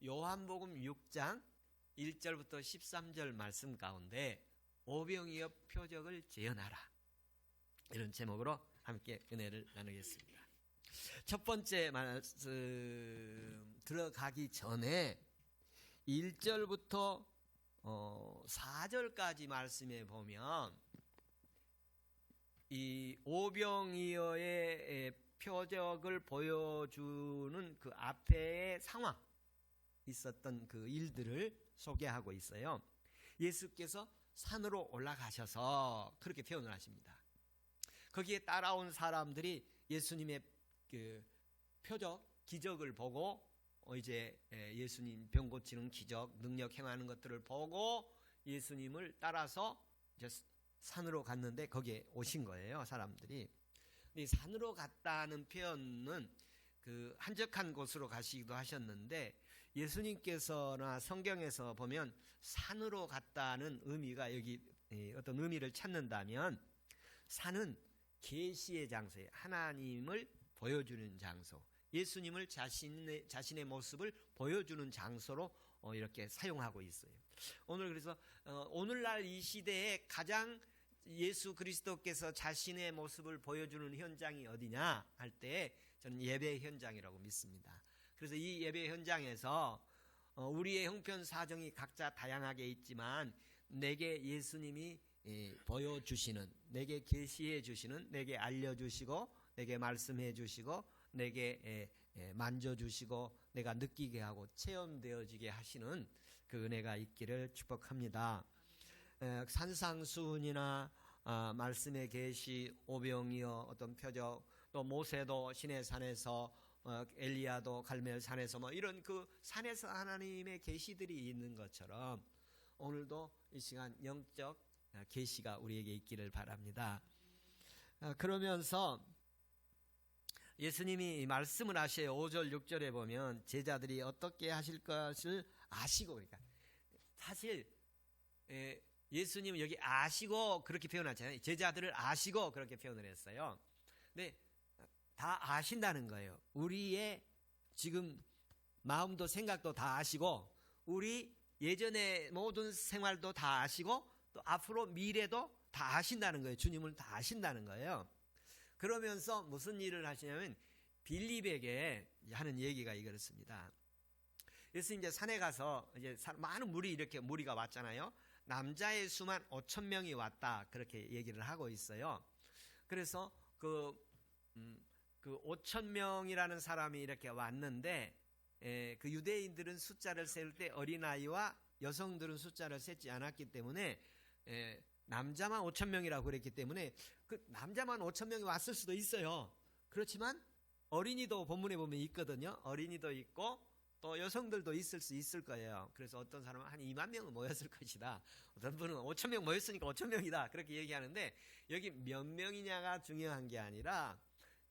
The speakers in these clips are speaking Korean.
요한복음 6장 1절부터 13절 말씀 가운데 오병이어 표적을 재현하라, 이런 제목으로 함께 은혜를 나누겠습니다. 첫 번째 말씀 들어가기 전에 1절부터 4절까지 말씀에 보면 이 오병이어의 표적을 보여주는 그 앞에 상황, 있었던 그 일들을 소개하고 있어요. 예수께서 산으로 올라가셔서 그렇게 표현을 하십니다. 거기에 따라온 사람들이 예수님의 그 표적, 기적을 보고 이제 예수님 병 고치는 기적, 능력 행하는 것들을 보고 예수님을 따라서 이제 산으로 갔는데 거기에 오신 거예요, 사람들이. 근데 산으로 갔다는 표현은 그 한적한 곳으로 가시기도 하셨는데, 예수님께서나 성경에서 보면 산으로 갔다는 의미가 여기 어떤 의미를 찾는다면, 산은 계시의 장소예요. 하나님을 보여주는 장소, 예수님을 자신의 모습을 보여주는 장소로 이렇게 사용하고 있어요. 오늘 그래서 오늘날 이 시대에 가장 예수 그리스도께서 자신의 모습을 보여주는 현장이 어디냐 할 때 저는 예배 현장이라고 믿습니다. 그래서 이 예배 현장에서 우리의 형편 사정이 각자 다양하게 있지만 내게 예수님이 보여주시는, 내게 계시해 주시는, 내게 알려주시고 내게 말씀해 주시고 내게 만져주시고 내가 느끼게 하고 체험되어지게 하시는 그 은혜가 있기를 축복합니다. 산상수훈이나 말씀의 계시, 오병이어 어떤 표적, 또 모세도 시내 산에서, 엘리야도 갈멜산에서 뭐 이런 그 산에서 하나님의 계시들이 있는 것처럼 오늘도 이 시간 영적 계시가 우리에게 있기를 바랍니다. 그러면서 예수님이 말씀을 하셔요. 5절 6절에 보면 제자들이 어떻게 하실 것을 아시고, 그러니까 사실 예수님은 여기 아시고 그렇게 표현하잖아요. 제자들을 아시고 그렇게 표현을 했어요. 근데 다 아신다는 거예요. 우리의 지금 마음도 생각도 다 아시고, 우리 예전의 모든 생활도 다 아시고, 또 앞으로 미래도 다 아신다는 거예요. 주님을 다 아신다는 거예요. 그러면서 무슨 일을 하시냐면 빌립에게 하는 얘기가 이렇습니다. 예수님 이제 산에 가서 이제 많은 무리가 왔잖아요. 남자의 수만 5,000명이 왔다, 그렇게 얘기를 하고 있어요. 그래서 그 5,000명이라는 사람이 이렇게 왔는데, 그 유대인들은 숫자를 셀 때 어린아이와 여성들은 숫자를 셌지 않았기 때문에 남자만 5,000명이라고 그랬기 때문에 그 남자만 5,000명이 왔을 수도 있어요. 그렇지만 어린이도 본문에 보면 있거든요. 어린이도 있고 또 여성들도 있을 거예요. 그래서 어떤 사람은 한 2만 명은 모였을 것이다, 어떤 분은 5,000명 모였으니까 5,000명이다, 그렇게 얘기하는데, 여기 몇 명이냐가 중요한 게 아니라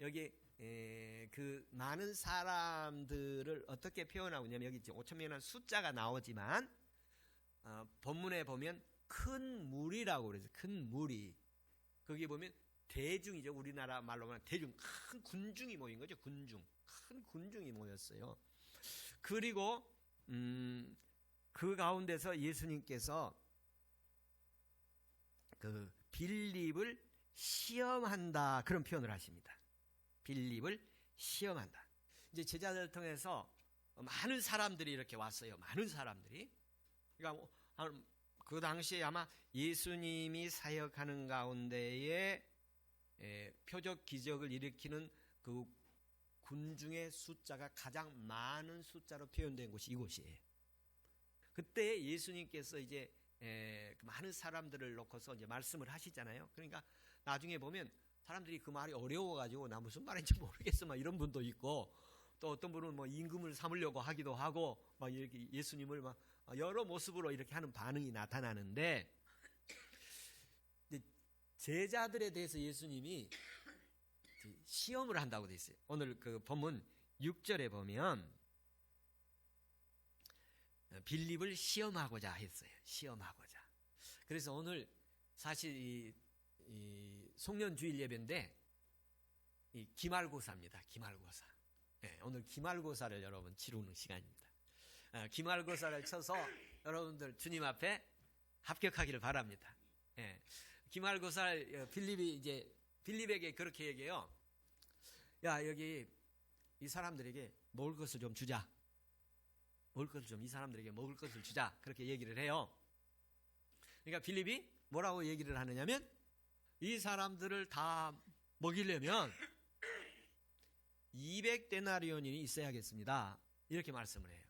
여기 그 많은 사람들을 어떻게 표현하고 있냐면, 여기 5,000명이라는 숫자가 나오지만 본문에 보면 큰 무리라고 그래서, 큰 무리, 거기 보면 대중이죠. 우리나라 말로 하면 대중, 큰 군중이 모인 거죠. 군중, 큰 군중이 모였어요. 그리고 그 가운데서 예수님께서 그 빌립을 시험한다, 그런 표현을 하십니다. 빌립을 시험한다. 이제 제자들을 통해서 많은 사람들이 이렇게 왔어요. 많은 사람들이. 그러니까 그 당시에 아마 예수님이 사역하는 가운데에 표적 기적을 일으키는 그 군중의 숫자가 가장 많은 숫자로 표현된 곳이 이곳이에요. 그때 예수님께서 이제 많은 사람들을 놓고서 이제 말씀을 하시잖아요. 그러니까 나중에 보면 사람들이 그 말이 어려워가지고 나 무슨 말인지 모르겠어 막 이런 분도 있고, 또 어떤 분은 뭐 임금을 삼으려고 하기도 하고 막 이렇게 예수님을 막 여러 모습으로 이렇게 하는 반응이 나타나는데, 제자들에 대해서 예수님이 시험을 한다고 돼 있어요. 오늘 그 본문 6절에 보면 빌립을 시험하고자 했어요. 시험하고자. 그래서 오늘 사실 이 송년주일 예배인데 이 기말고사입니다. 기말고사. 네, 오늘 기말고사를 여러분 치르는 시간입니다. 기말고사를 쳐서 여러분들 주님 앞에 합격하기를 바랍니다. 예. 기말고사를 빌립에게 그렇게 얘기해요. 야, 여기 이 사람들에게 먹을 것을 좀 주자. 이 사람들에게 먹을 것을 주자. 그렇게 얘기를 해요. 그러니까 빌립이 뭐라고 얘기를 하느냐면, 이 사람들을 다 먹이려면 200데나리온이 있어야겠습니다. 이렇게 말씀을 해요.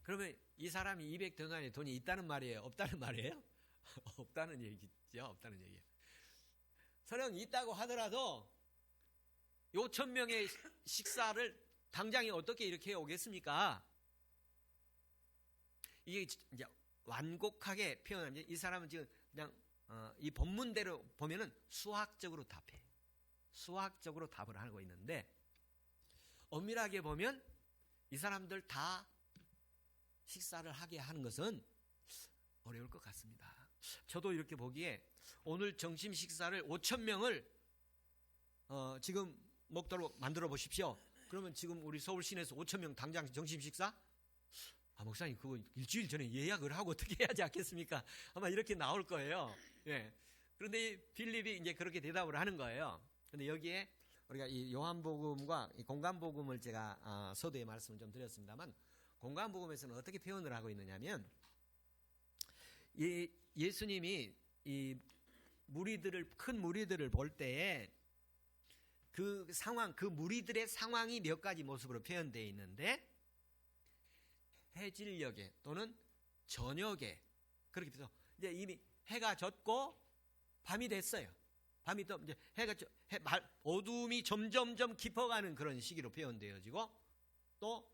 그러면 이 사람이 200데나리온 돈이 있다는 말이에요? 없다는 말이에요? 없다는 얘기죠. 없다는 얘기예요. 설령 있다고 하더라도 5,000명의 식사를 당장에 어떻게 이렇게 오겠습니까? 이게 이제 완곡하게 표현하면, 이 사람은 지금 그냥 이 본문대로 보면은 수학적으로 답해. 수학적으로 답을 하고 있는데, 엄밀하게 보면 이 사람들 다 식사를 하게 하는 것은 어려울 것 같습니다. 저도 이렇게 보기에 오늘 점심 식사를 5,000명을 지금 먹도록 만들어 보십시오. 그러면 지금 우리 서울 시내에서 5,000명 당장 점심 식사? 목사님, 그거 일주일 전에 예약을 하고 어떻게 해야지 않겠습니까? 아마 이렇게 나올 거예요. 예. 그런데 이 빌립이 이제 그렇게 대답을 하는 거예요. 근데 여기에 우리가 이 요한복음과 이 공간복음을 제가 서두에 말씀을 좀 드렸습니다만, 공간복음에서는 어떻게 표현을 하고 있느냐면, 예수님이 이 큰 무리들을 볼 때에 그 상황, 그 무리들의 상황이 몇 가지 모습으로 표현되어 있는데, 해질녘에 또는 저녁에, 그렇게 해서 이제 이미 해가 졌고 밤이 됐어요. 밤이 또 이제 어둠이 점점점 깊어가는 그런 시기로 표현되어지고, 또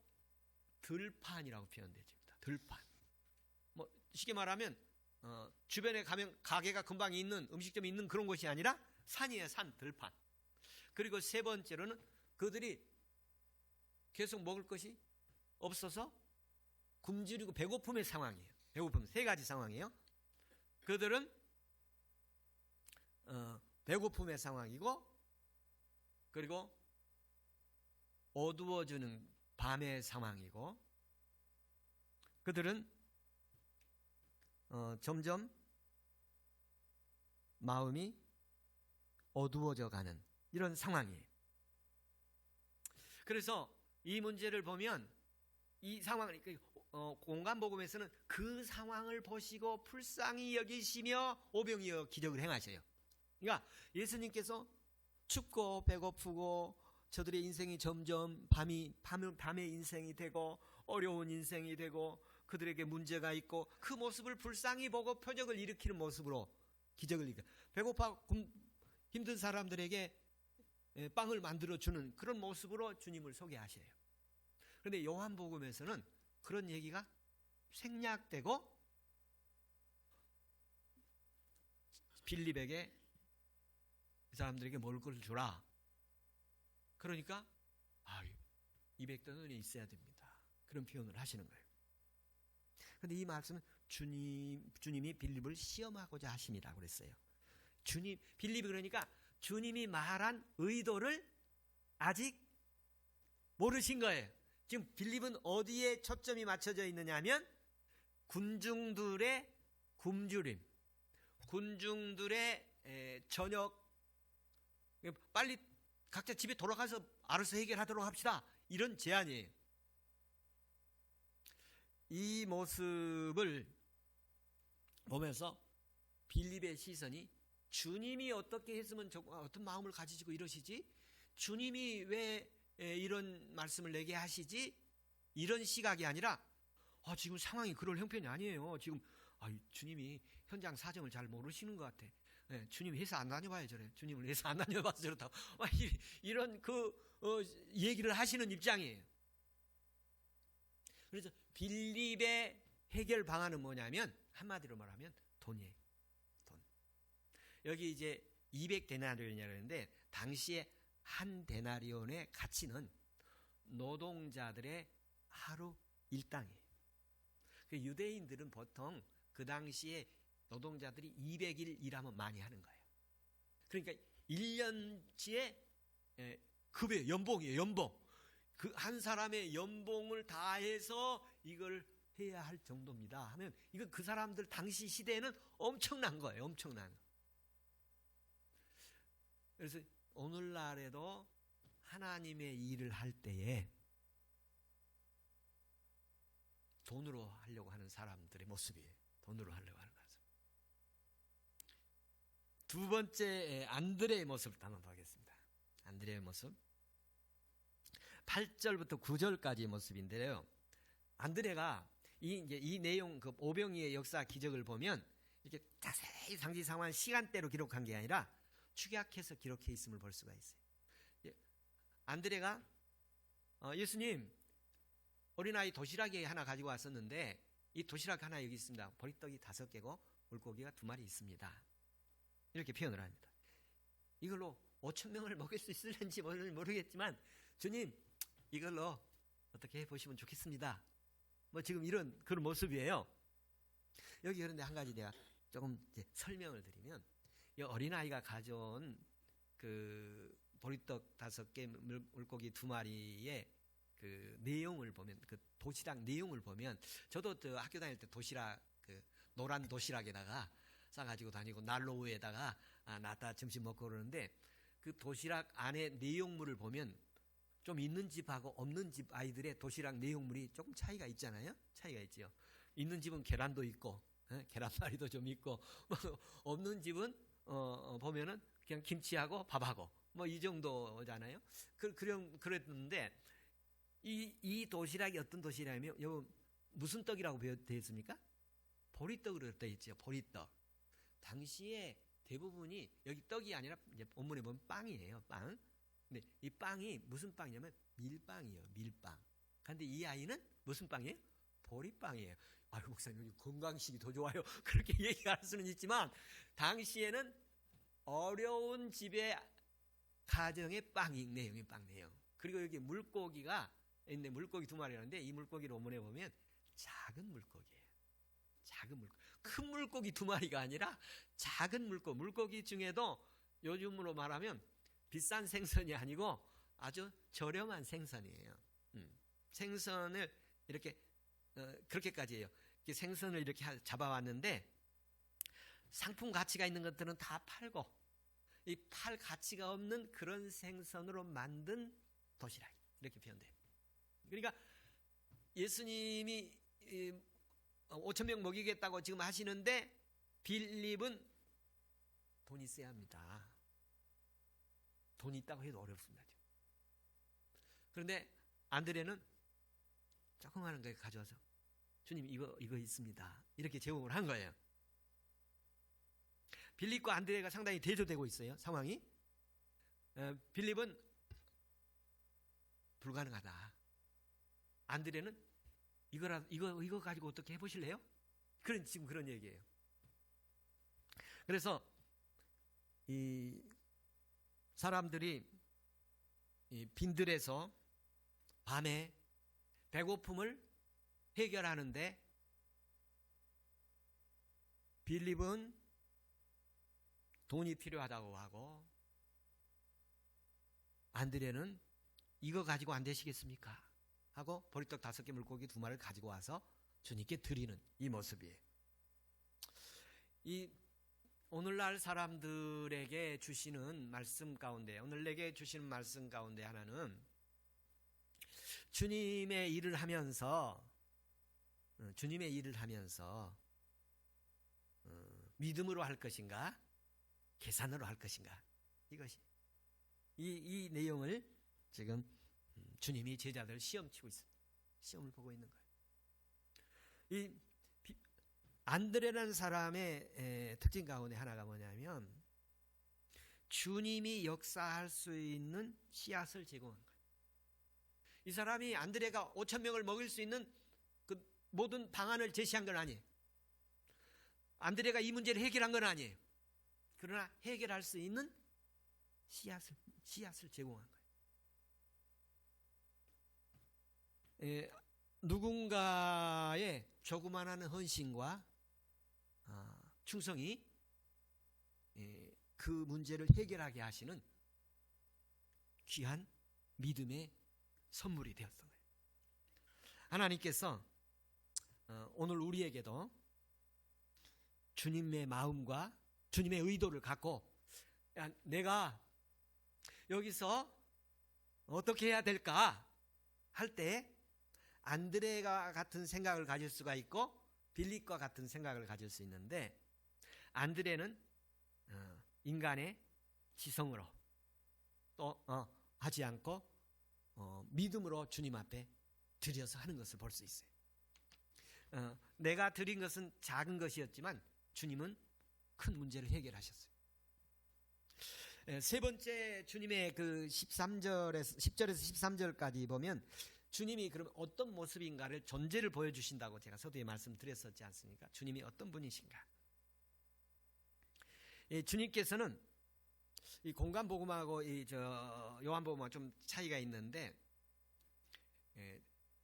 들판이라고 표현되어집니다. 들판. 뭐 쉽게 말하면 주변에 가면 가게가 금방 있는, 음식점이 있는 그런 곳이 아니라 산이에요. 산, 들판. 그리고 세 번째로는 그들이 계속 먹을 것이 없어서 굶주리고 배고픔의 상황이에요. 배고픔 세 가지 상황이에요. 그들은 배고픔의 상황이고, 그리고 어두워지는 밤의 상황이고, 그들은 점점 마음이 어두워져 가는 이런 상황이에요. 그래서 이 문제를 보면, 이 상황을 공간복음에서는 그 상황을 보시고 불쌍히 여기시며 오병이어 기적을 행하셔요. 그러니까 예수님께서 춥고 배고프고 저들의 인생이 점점 밤의 인생이 되고 어려운 인생이 되고 그들에게 문제가 있고, 그 모습을 불쌍히 보고 표적을 일으키는 모습으로 기적을 일으켜, 배고파 힘든 사람들에게 빵을 만들어주는 그런 모습으로 주님을 소개하셔요. 그런데 요한복음에서는 그런 얘기가 생략되고, 빌립에게 이 사람들에게 먹을 것을 주라. 그러니까 200데나리온이 있어야 됩니다. 그런 표현을 하시는 거예요. 그런데 이 말씀은 주님이 빌립을 시험하고자 하심이라고 그랬어요. 빌립이 그러니까 주님이 말한 의도를 아직 모르신 거예요. 지금 빌립은 어디에 초점이 맞춰져 있느냐 하면, 군중들의 굶주림, 군중들의 저녁, 빨리 각자 집에 돌아가서 알아서 해결하도록 합시다, 이런 제안이에요. 이 모습을 보면서 빌립의 시선이, 주님이 어떻게 했으면 어떤 마음을 가지시고 이러시지? 주님이 왜 이런 말씀을 내게 하시지? 이런 시각이 아니라, 지금 상황이 그럴 형편이 아니에요. 지금 주님이 현장 사정을 잘 모르시는 것 같아. 주님 회사 안 다녀봐야 저래. 주님을 회사 안 다녀봐서 저렇다고. 이런 얘기를 하시는 입장이에요. 그래서 빌립의 해결 방안은 뭐냐면, 한마디로 말하면 돈이에요. 돈. 여기 이제 200데나리온이라고 하는데, 당시에 한 데나리온의 가치는 노동자들의 하루 일당이에요. 유대인들은 보통 그 당시에 노동자들이 200일 일하면 많이 하는 거예요. 그러니까 1년치의 급여, 연봉이에요. 연봉. 그 한 사람의 연봉을 다해서 이걸 해야 할 정도입니다 하면 이거 그 사람들 당시 시대에는 엄청난 거예요. 엄청난 거. 그래서 오늘날에도 하나님의 일을 할 때에 돈으로 하려고 하는 사람들의 모습이에요. 돈으로 하려고 하는 모습. 두 번째 안드레의 모습을 한번 보겠습니다. 안드레의 모습. 8절부터 9절까지의 모습인데요. 안드레가 이 내용, 그 오병이의 역사 기적을 보면 이렇게 자세히 상지상황 시간대로 기록한 게 아니라 축약해서 기록해 있음을 볼 수가 있어요. 안드레가 예수님, 어린아이 도시락이 하나 가지고 왔었는데 이 도시락 하나 여기 있습니다. 보리떡이 5개고 물고기가 2마리 있습니다. 이렇게 표현을 합니다. 이걸로 5,000명을 먹일 수 있을는지 모르겠지만 주님, 이걸로 어떻게 해보시면 좋겠습니다. 뭐 지금 이런 그런 모습이에요. 여기 그런데 한 가지 내가 조금 이제 설명을 드리면, 이 어린아이가 가져온 그 보리떡 5개, 물고기 2마리의 그 내용을 보면, 그 도시락 내용을 보면, 저도 저 학교 다닐 때 도시락, 그 노란 도시락에다가 싸가지고 다니고 난로위에다가 놨다 점심 먹고 그러는데, 그 도시락 안에 내용물을 보면 좀 있는 집하고 없는 집 아이들의 도시락 내용물이 조금 차이가 있잖아요. 차이가 있죠. 있는 집은 계란도 있고 계란말이도 좀 있고 없는 집은 보면은 그냥 김치하고 밥하고 뭐 이 정도잖아요. 그랬는데 이 도시락이 어떤 도시락이면 여러분 무슨 떡이라고 되어 있습니까? 보리떡으로 되어 있죠. 보리떡. 당시에 대부분이 여기 떡이 아니라 이제 본문에 보면 빵이에요. 빵. 근데 이 빵이 무슨 빵이냐면 밀빵이에요. 밀빵. 그런데 이 아이는 무슨 빵이에요? 보리빵이에요. 아유, 목사님 건강식이 더 좋아요. 그렇게 얘기할 수는 있지만 당시에는 어려운 집의 가정의 빵이 내용이 빵 내용. 그리고 여기 물고기가 있는데 물고기 2마리라는데 이 물고기를 원문에 보면 작은 물고기예요. 작은 물고기. 큰 물고기 2마리가 아니라 작은 물고기 중에도 요즘으로 말하면 비싼 생선이 아니고 아주 저렴한 생선이에요. 생선을 이렇게 그렇게까지 해요. 생선을 이렇게 잡아왔는데 상품 가치가 있는 것들은 다 팔고 이 팔 가치가 없는 그런 생선으로 만든 도시락, 이렇게 표현돼요. 그러니까 예수님이 5,000명 먹이겠다고 지금 하시는데 빌립은 돈이 있어야 합니다. 돈이 있다고 해도 어렵습니다. 그런데 안드레는 조그마한 거 가져와서 주님 이거 있습니다. 이렇게 제공을 한 거예요. 빌립과 안드레가 상당히 대조되고 있어요. 상황이. 빌립은 불가능하다. 안드레는 이거 가지고 어떻게 해보실래요? 지금 그런 얘기예요. 그래서 이 사람들이 이 빈들에서 밤에 배고픔을 해결하는데 빌립은 돈이 필요하다고 하고 안드레는 이거 가지고 안 되시겠습니까? 하고 보리떡 5개 물고기 2마리를 가지고 와서 주님께 드리는 이 모습이에요. 이 오늘날 사람들에게 주시는 말씀 가운데, 오늘 내게 주시는 말씀 가운데 하나는 주님의 일을 하면서 믿음으로 할 것인가, 계산으로 할 것인가, 이것이 이 내용을 지금 주님이 제자들 시험 치고 있습니다. 시험을 보고 있는 거예요. 이 안드레라는 사람의 특징 가운데 하나가 뭐냐면 주님이 역사할 수 있는 씨앗을 제공한 거예요. 이 사람이 안드레가 5,000명을 먹일 수 있는 그 모든 방안을 제시한 건 아니에요. 안드레가 이 문제를 해결한 건 아니에요. 그러나 해결할 수 있는 씨앗을 제공한 거예요. 누군가의 조그만한 헌신과 충성이 그 문제를 해결하게 하시는 귀한 믿음의 선물이 되었던 거예요. 하나님께서 오늘 우리에게도 주님의 마음과 주님의 의도를 갖고, 야, 내가 여기서 어떻게 해야 될까 할 때 안드레가 같은 생각을 가질 수가 있고 빌립과 같은 생각을 가질 수 있는데, 안드레는 인간의 지성으로 또 하지 않고 믿음으로 주님 앞에 드려서 하는 것을 볼 수 있어요. 내가 드린 것은 작은 것이었지만 주님은 큰 문제를 해결하셨어요. 세 번째, 주님의 그 10절에서 13절까지 보면 주님이 그럼 어떤 모습인가를 존재를 보여주신다고 제가 서두에 말씀드렸었지 않습니까? 주님이 어떤 분이신가? 주님께서는 이 공간복음하고 이 요한복음하고 좀 차이가 있는데,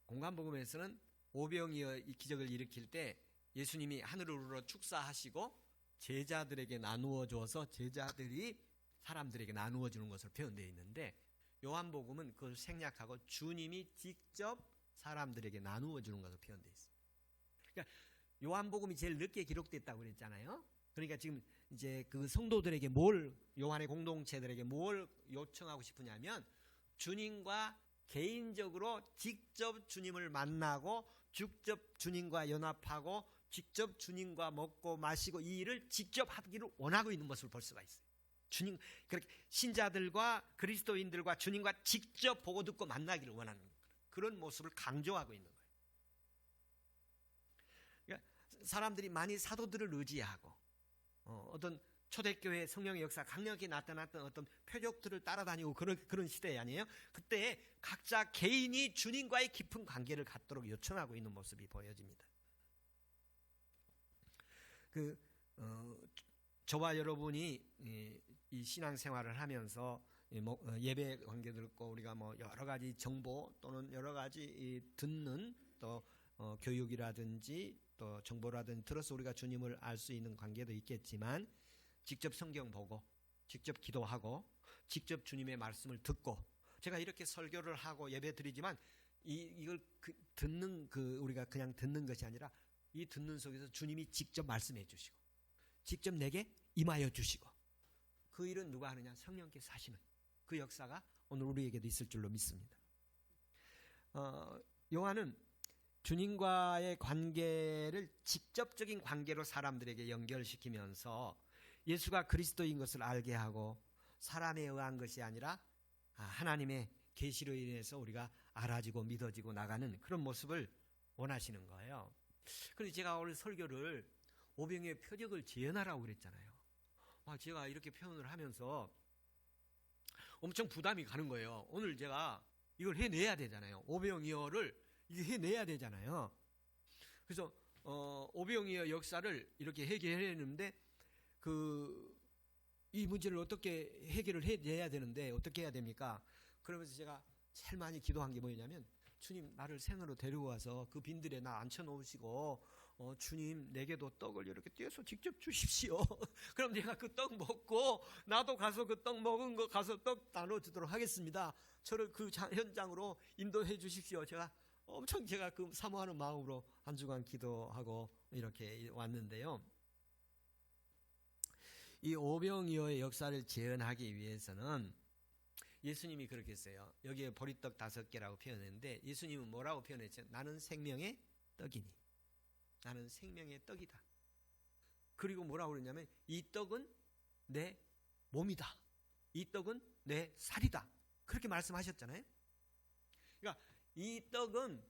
공간복음에서는 오병이어 이 기적을 일으킬 때 예수님이 하늘으로 축사하시고 제자들에게 나누어 주어서 제자들이 사람들에게 나누어 주는 것으로 표현되어 있는데, 요한복음은 그걸 생략하고 주님이 직접 사람들에게 나누어 주는 것으로 표현되어 있습니다. 그러니까 요한복음이 제일 늦게 기록됐다고 그랬잖아요. 그러니까 지금 이제 그 성도들에게 요한의 공동체들에게 뭘 요청하고 싶으냐면, 주님과 개인적으로 직접 주님을 만나고 직접 주님과 연합하고 직접 주님과 먹고 마시고 이 일을 직접 하기를 원하고 있는 모습을 볼 수가 있어요. 주님, 그렇게 신자들과 그리스도인들과 주님과 직접 보고 듣고 만나기를 원하는 그런 모습을 강조하고 있는 거예요. 그러니까 사람들이 많이 사도들을 의지하고 어떤 초대교회 성령의 역사 강력히 나타났던 어떤 표적들을 따라다니고 그런 시대 아니에요? 그때 각자 개인이 주님과의 깊은 관계를 갖도록 요청하고 있는 모습이 보여집니다. 저와 여러분이 이 신앙생활을 하면서 예배 관계도 있고 우리가 뭐 여러 가지 정보 또는 여러 가지 듣는 또 교육이라든지 또 정보라든지 들어서 우리가 주님을 알 수 있는 관계도 있겠지만, 직접 성경 보고 직접 기도하고 직접 주님의 말씀을 듣고, 제가 이렇게 설교를 하고 예배 드리지만 이걸 우리가 그냥 듣는 것이 아니라 이 듣는 속에서 주님이 직접 말씀해 주시고 직접 내게 임하여 주시고, 그 일은 누가 하느냐? 성령께서 하시는 그 역사가 오늘 우리에게도 있을 줄로 믿습니다. 요한은 주님과의 관계를 직접적인 관계로 사람들에게 연결시키면서 예수가 그리스도인 것을 알게 하고, 사람에 의한 것이 아니라 하나님의 계시로 인해서 우리가 알아지고 믿어지고 나가는 그런 모습을 원하시는 거예요. 그래서 제가 오늘 설교를 오병이어의 표적을 재현하라고 그랬잖아요. 제가 이렇게 표현을 하면서 엄청 부담이 가는 거예요. 오늘 제가 이걸 해내야 되잖아요. 오병이어를 이게 해내야 되잖아요. 그래서 오병이어 역사를 이렇게 해결했는데 이 문제를 어떻게 해결을 해내야 되는데 어떻게 해야 됩니까? 그러면서 제가 제일 많이 기도한 게 뭐냐면, 주님 나를 생으로 데려와서 그 빈들에 나 앉혀놓으시고 주님 내게도 떡을 이렇게 떼서 직접 주십시오. 그럼 내가 그 떡 먹고 나도 가서 그 떡 먹은 거 가서 떡 나눠주도록 하겠습니다. 저를 그 현장으로 인도해 주십시오. 제가 그 사모하는 마음으로 한 주간 기도하고 이렇게 왔는데요. 이 오병이어의 역사를 재현하기 위해서는 예수님이 그렇게 했어요. 여기에 보리떡 5개라고 표현했는데 예수님은 뭐라고 표현했죠? 나는 생명의 떡이니. 나는 생명의 떡이다. 그리고 뭐라고 그러냐면 이 떡은 내 몸이다. 이 떡은 내 살이다. 그렇게 말씀하셨잖아요. 그러니까 이 떡은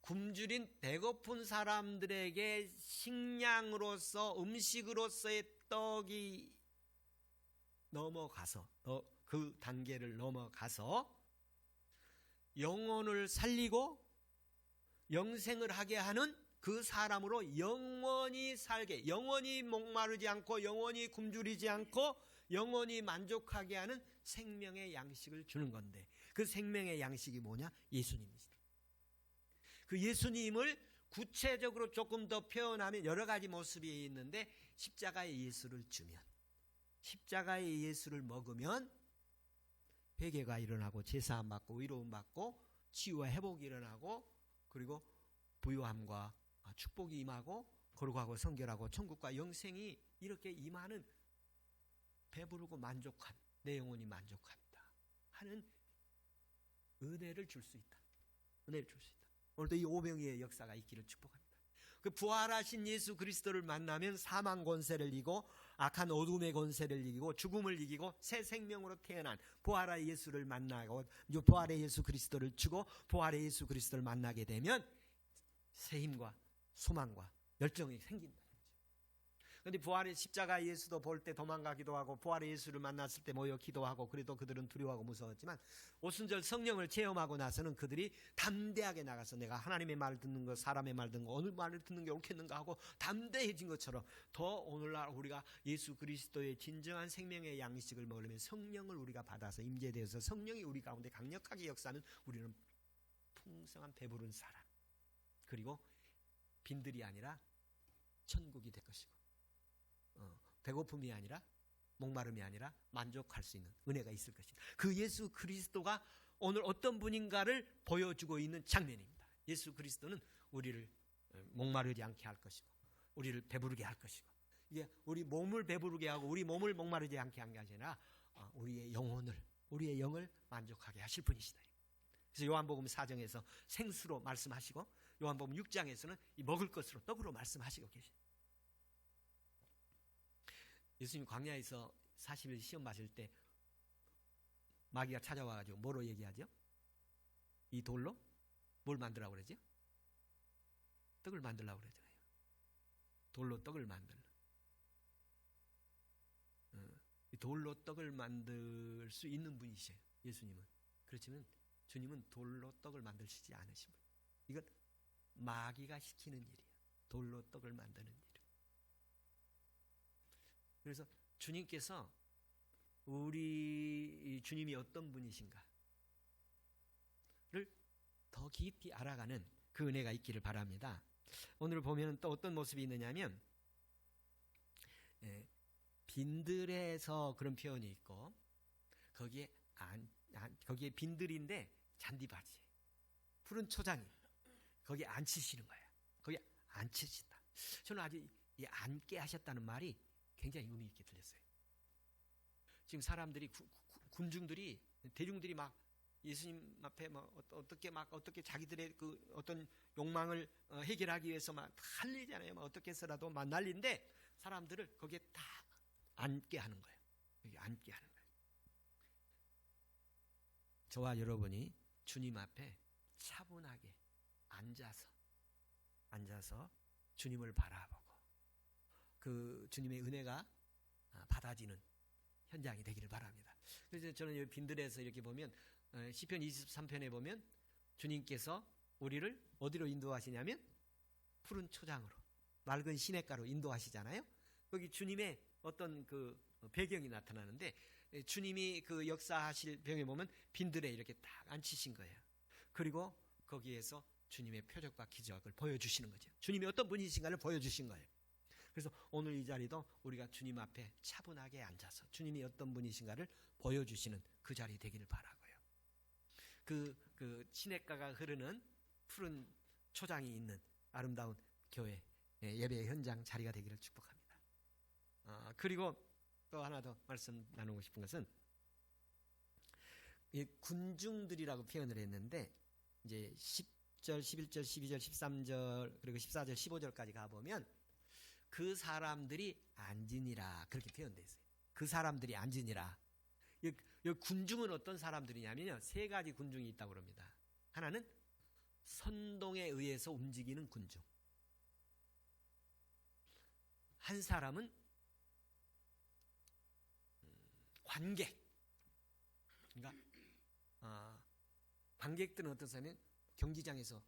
굶주린 배고픈 사람들에게 식량으로서 음식으로서의 떡이 넘어가서 그 단계를 넘어가서 영혼을 살리고 영생을 하게 하는 그 사람으로 영원히 살게, 영원히 목마르지 않고 영원히 굶주리지 않고 영원히 만족하게 하는 생명의 양식을 주는 건데, 그 생명의 양식이 뭐냐? 예수님이시다. 그 예수님을 구체적으로 조금 더 표현하면 여러 가지 모습이 있는데, 십자가의 예수를 주면, 십자가의 예수를 먹으면 회개가 일어나고 제사함 받고 위로움 받고 치유와 회복이 일어나고 그리고 부유함과 축복이 임하고 거룩하고 성결하고 천국과 영생이 이렇게 임하는 배부르고 만족한 내 영혼이 만족한다 하는 은혜를 줄 수 있다. 은혜를 줄 수 있다. 오늘도 이 오병이의 역사가 있기를 축복합니다. 그 부활하신 예수 그리스도를 만나면 사망 권세를 이기고 악한 어둠의 권세를 이기고 죽음을 이기고 새 생명으로 태어난 부활의 예수를 만나고 부활의 예수 그리스도를 주고 부활의 예수 그리스도를 만나게 되면 새 힘과 소망과 열정이 생긴다. 그런데 부활의 십자가 예수도 볼 때 도망가기도 하고 부활의 예수를 만났을 때 모여 기도하고 그래도 그들은 두려워하고 무서웠지만 오순절 성령을 체험하고 나서는 그들이 담대하게 나가서 내가 하나님의 말 듣는 거 사람의 말 듣는 거 어느 말을 듣는 게 옳겠는가 하고 담대해진 것처럼 더 오늘날 우리가 예수 그리스도의 진정한 생명의 양식을 먹으려면 성령을 우리가 받아서 임재되어서 성령이 우리 가운데 강력하게 역사하는 우리는 풍성한 배부른 사람 그리고 빈들이 아니라 천국이 될 것이고 배고픔이 아니라 목마름이 아니라 만족할 수 있는 은혜가 있을 것입니다. 그 예수 그리스도가 오늘 어떤 분인가를 보여주고 있는 장면입니다. 예수 그리스도는 우리를 목마르지 않게 할 것이고 우리를 배부르게 할 것이고 이게 우리 몸을 배부르게 하고 우리 몸을 목마르지 않게 한 게 아니라 우리의 영혼을 우리의 영을 만족하게 하실 분이시다. 그래서 요한복음 4장에서 생수로 말씀하시고 요한복음 6장에서는 이 먹을 것으로 떡으로 말씀하시고 계십니다. 예수님 광야에서 40일 시험 마실 때 마귀가 찾아와가지고 뭐로 얘기하죠? 이 돌로 뭘 만들라고 그러죠? 떡을 만들라고 그러잖아요. 돌로 떡을 만들라. 이 돌로 떡을 만들 수 있는 분이세요. 예수님은. 그렇지만 주님은 돌로 떡을 만드시지 않으신 분. 이건 마귀가 시키는 일이에요. 돌로 떡을 만드는 일. 그래서 주님께서 우리 주님이 어떤 분이신가를 더 깊이 알아가는 그 은혜가 있기를 바랍니다. 오늘 보면 또 어떤 모습이 있느냐면 빈들에서 그런 표현이 있고 거기에 빈들인데 잔디밭이 푸른 초장이 거기에 앉히시는 거예요. 거기에 앉히신다. 저는 아주 이 앉게 하셨다는 말이 굉장히 의미 있게 들렸어요. 지금 사람들이 군중들이 대중들이 막 예수님 앞에 어떻게 자기들의 그 어떤 욕망을 해결하기 위해서 막 난리잖아요. 어떻게 해서라도 막 난리인데 사람들을 거기에 다 앉게 하는 거예요. 여기 앉게 하는 거예요. 저와 여러분이 주님 앞에 차분하게 앉아서 주님을 바라보고 그 주님의 은혜가 받아지는 현장이 되기를 바랍니다. 그래서 저는 이 빈들에서 이렇게 보면 시편 23편에 보면 주님께서 우리를 어디로 인도하시냐면 푸른 초장으로 맑은 시냇가로 인도하시잖아요. 거기 주님의 어떤 그 배경이 나타나는데 주님이 그 역사하실 배경에 보면 빈들에 이렇게 딱 앉히신 거예요. 그리고 거기에서 주님의 표적과 기적을 보여주시는 거죠. 주님이 어떤 분이신가를 보여주신 거예요. 그래서 오늘 이 자리도 우리가 주님 앞에 차분하게 앉아서 주님이 어떤 분이신가를 보여주시는 그 자리 되기를 바라고요. 그 시냇가가 흐르는 푸른 초장이 있는 아름다운 교회 예배 현장 자리가 되기를 축복합니다. 그리고 또 하나 더 말씀 나누고 싶은 것은 이 군중들이라고 표현을 했는데 이제 10절, 11절, 12절, 13절 그리고 14절, 15절까지 가보면 그 사람들이 앉으니라 그렇게 표현되어 있어요. 그 사람들이 앉으니라. 이 군중은 어떤 사람들이냐면요. 세 가지 군중이 있다고 합니다. 하나는 선동에 의해서 움직이는 군중. 한 사람은 관객. 그러니까 관객들은 어떤 사람이면 경기장에서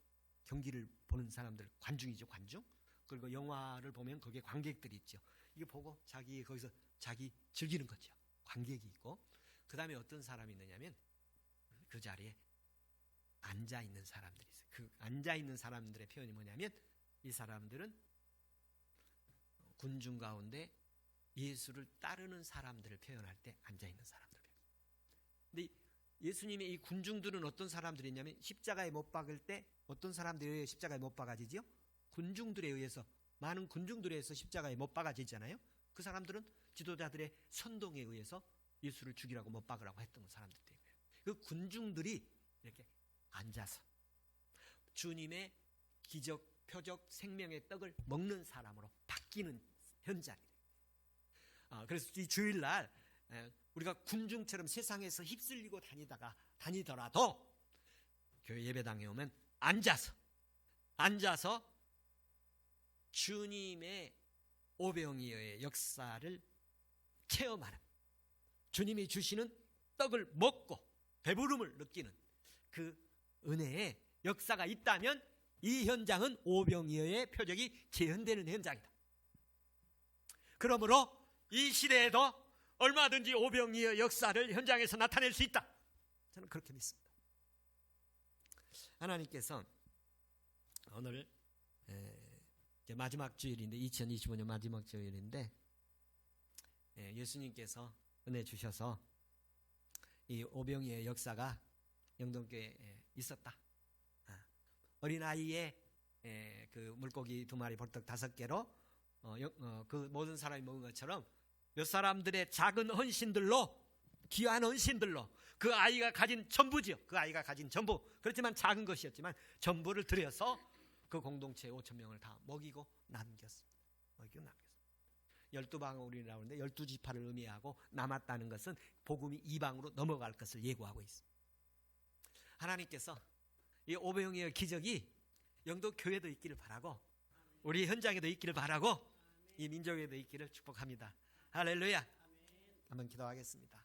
경기를 보는 사람들 관중이죠. 관중. 그리고 영화를 보면 거기에 관객들이 있죠. 이게 보고 거기서 자기 즐기는 거죠. 관객이 있고 그 다음에 어떤 사람이 있느냐면 그 자리에 앉아있는 사람들이 있어요. 그 앉아있는 사람들의 표현이 뭐냐면 이 사람들은 군중 가운데 예수를 따르는 사람들을 표현할 때 앉아있는 사람들. 근데 예수님의 이 군중들은 어떤 사람들이냐면 십자가에 못 박을 때 어떤 사람들에 의해 십자가에 못 박아지지요? 군중들에 의해서, 많은 군중들에 의해서 십자가에 못 박아지잖아요. 그 사람들은 지도자들의 선동에 의해서 예수를 죽이라고 못 박으라고 했던 사람들이에요. 그 군중들이 이렇게 앉아서 주님의 기적, 표적, 생명의 떡을 먹는 사람으로 바뀌는 현장이에요. 그래서 이 주일날 우리가 군중처럼 세상에서 휩쓸리고 다니더라도 교회 예배당에 오면 앉아서 주님의 오병이어의 역사를 체험하는, 주님이 주시는 떡을 먹고 배부름을 느끼는 그 은혜의 역사가 있다면 이 현장은 오병이어의 표적이 재현되는 현장이다. 그러므로 이 시대에도 얼마든지 오병이어 역사를 현장에서 나타낼 수 있다. 저는 그렇게 믿습니다. 하나님께서 오늘 마지막 주일인데, 2025년 마지막 주일인데, 예수님께서 은혜 주셔서 이 오병이어의 역사가 영동교회에 있었다. 어린아이의 그 물고기 2마리 벌떡 5개로 그 모든 사람이 먹은 것처럼 몇 사람들의 작은 헌신들로, 귀한 헌신들로 그 아이가 가진 전부지요. 그 아이가 가진 전부, 그렇지만 작은 것이었지만 전부를 들여서 그 공동체 5,000명을 다 먹이고 남겼습니다. 12방울이라고 하는데 12지파를 의미하고 남았다는 것은 복음이 이방으로 넘어갈 것을 예고하고 있습니다. 하나님께서 이 오병이어 기적이 영도 교회도 있기를 바라고, 우리 현장에도 있기를 바라고, 이 민족에도 있기를 축복합니다. 할렐루야. 한번 기도하겠습니다.